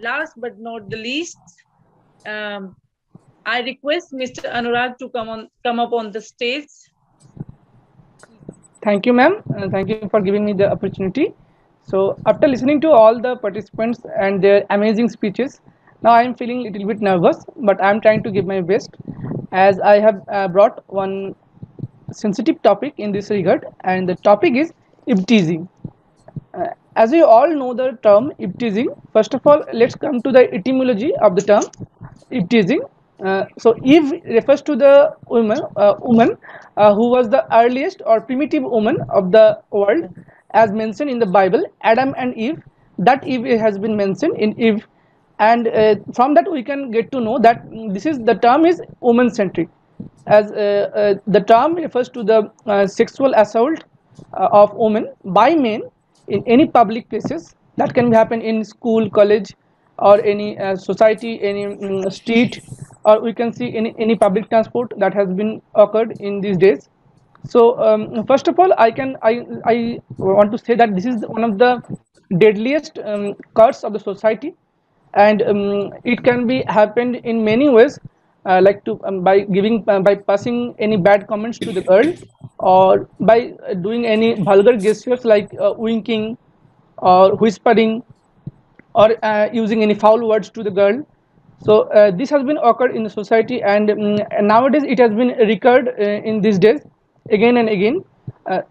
last but not the least, um, I request Mr. Anurag to come up on the stage. Thank you, ma'am. Thank you for giving me the opportunity. So, after listening to all the participants and their amazing speeches, now I am feeling a little bit nervous, but I am trying to give my best as I have brought one sensitive topic in this regard, and the topic is teasing. As we all know the term teasing, first of all, let's come to the etymology of the term teasing. So, Eve refers to the woman who was the earliest or primitive woman of the world, as mentioned in the Bible. Adam and Eve. That Eve has been mentioned in Eve, and from that we can get to know that this is the term is woman centric, as the term refers to the sexual assault of women by men in any public places that can happen in school, college, or any society, any street, or we can see any public transport that has been occurred in these days. So first of all, I want to say that this is one of the deadliest curse of the society, and it can be happened in many ways, like to by giving by passing any bad comments to the girl, or by doing any vulgar gestures like winking or whispering, or using any foul words to the girl. So this has been occurred in the society, and nowadays it has been recurred in these days again and again.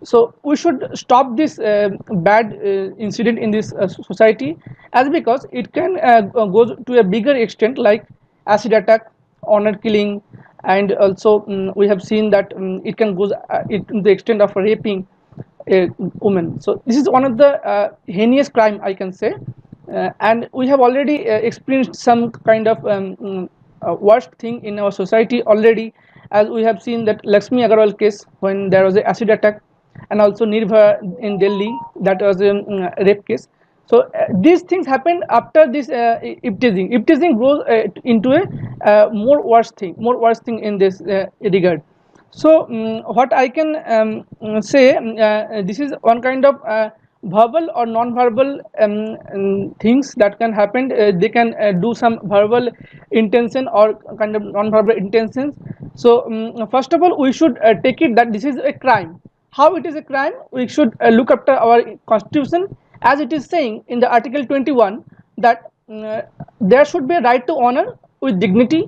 So we should stop this bad incident in this society, as because it can go to a bigger extent like acid attack, honor killing, and also we have seen that it can go it to the extent of raping a woman. So this is one of the heinous crime, I can say, and we have already experienced some kind of worst thing in our society already, as we have seen that Lakshmi Agarwal case when there was a acid attack, and also Nirbhaya in Delhi, that was a rape case. So these things happen after this teasing. Teasing goes into a more worse thing in this regard. So what I can say, this is one kind of verbal or non-verbal things that can happen. They can do some verbal intention or kind of non-verbal intentions. So first of all, we should take it that this is a crime. How it is a crime? We should look after our constitution, as it is saying in the Article 21 that there should be a right to honor with dignity,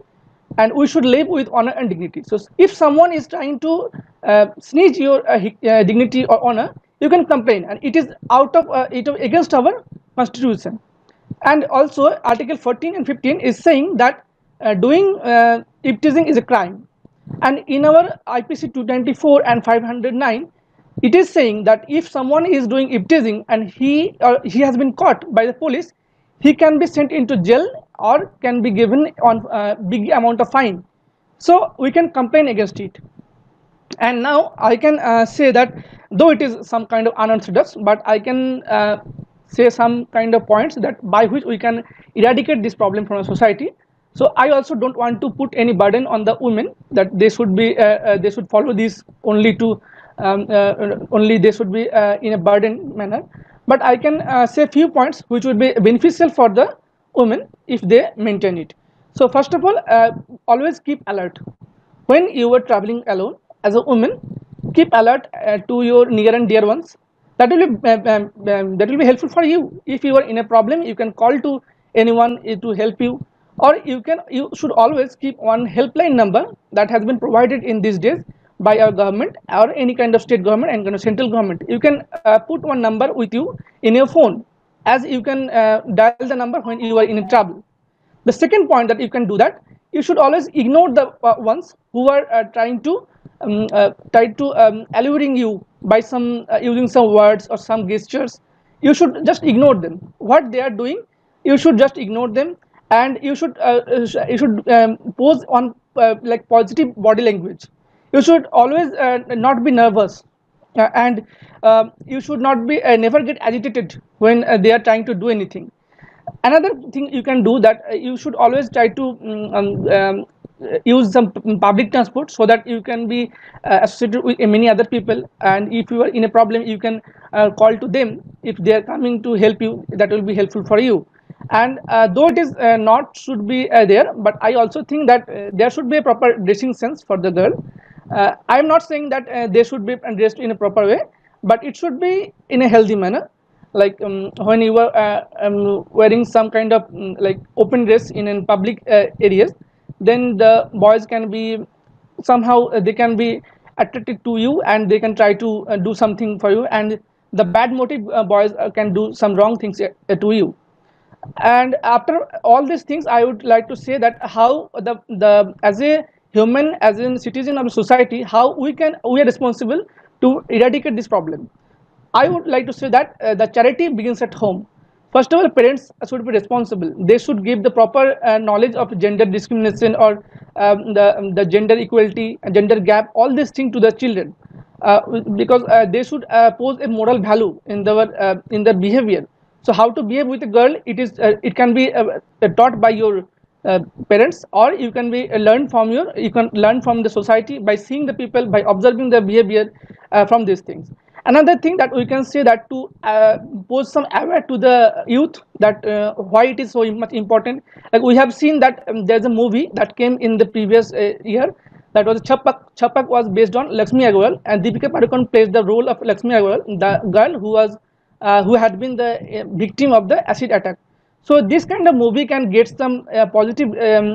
and we should live with honor and dignity. So if someone is trying to snatch your dignity or honor, you can complain, and it is out of against our constitution. And also Article 14 and 15 is saying that doing teasing is a crime, and in our IPC 294 and 509, it is saying that if someone is doing teasing and he has been caught by the police, he can be sent into jail or can be given on big amount of fine. So we can complain against it. And now I can say that though it is some kind of unorthodox, but I can say some kind of points that by which we can eradicate this problem from our society. So I also don't want to put any burden on the women that they should follow this only to only they should be in a burden manner. But I can say few points which would be beneficial for the women if they maintain it. So first of all, always keep alert when you are traveling alone as a woman. Keep alert to your near and dear ones. That will be helpful for you. If you are in a problem, you can call to anyone to help you, or you should always keep one helpline number that has been provided in these days by our government or any kind of state government and kind of central government. You can put one number with you in your phone, as you can dial the number when you are in trouble. The second point that you can do that, you should always ignore the ones who are try to alluring you by some using some words or some gestures. You should just ignore them. What they are doing, you should just ignore them, and you should pose on like positive body language. You should always not be nervous, and you should not be never get agitated when they are trying to do anything. Another thing you can do that, you should always try to use some public transport, so that you can be associated with many other people, and if you are in a problem, you can call to them. If they are coming to help you, that will be helpful for you. And though it is not should be there, but I also think that there should be a proper dressing sense for the girl. I'm not saying that they should be dressed in a proper way, but it should be in a healthy manner. Like when you were wearing some kind of like open dress in public areas, then the boys can be somehow they can be attracted to you, and they can try to do something for you, and the bad motive boys can do some wrong things to you. And after all these things, I would like to say that how the as a human, as a citizen of society, how we are responsible to eradicate this problem. I would like to say that the charity begins at home. First of all, parents should be responsible. They should give the proper knowledge of gender discrimination, or the gender equality, gender gap, all these things to the children, because they should pose a moral value in the behavior. So how to behave with a girl, it can be taught by your parents, or you can be you can learn from the society by seeing the people, by observing the behavior from these things. Another thing that we can say, that to pose some aware to the youth, that why it is so much important. Like we have seen that there's a movie that came in the previous year, that was Chapak. Chapak was based on Lakshmi Agarwal, and Deepika Padukone plays the role of Lakshmi Agarwal, the girl who had been the victim of the acid attack. So this kind of movie can get some positive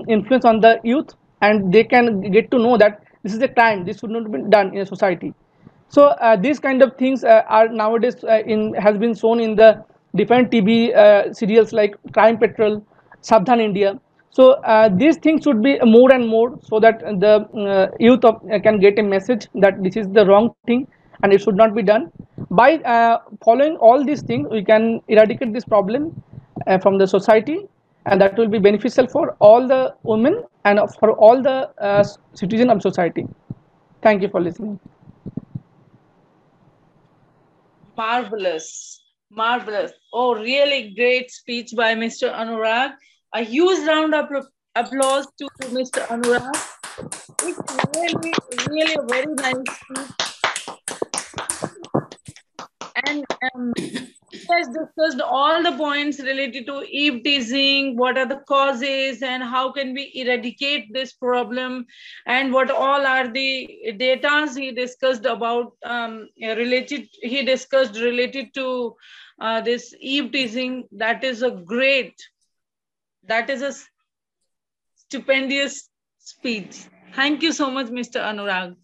influence on the youth, and they can get to know that this is a crime, this should not be done in a society. So these kind of things are nowadays in has been shown in the different TV serials like Crime Patrol, Sabdhan India. So these things should be more and more, so that the youth can get a message that this is the wrong thing and it should not be done. By following all these things, we can eradicate this problem from the society, and that will be beneficial for all the women and for all the citizens of society. Thank you for listening. Marvelous, marvelous. Oh, really great speech by Mr. Anurag. A huge round of applause to Mr. Anurag. It's really, really a very nice speech. And he has discussed all the points related to eve teasing, what are the causes, and how can we eradicate this problem, and what all are the data he discussed about he discussed related to this eve teasing. That is a stupendous speech. Thank you so much, Mr. Anurag.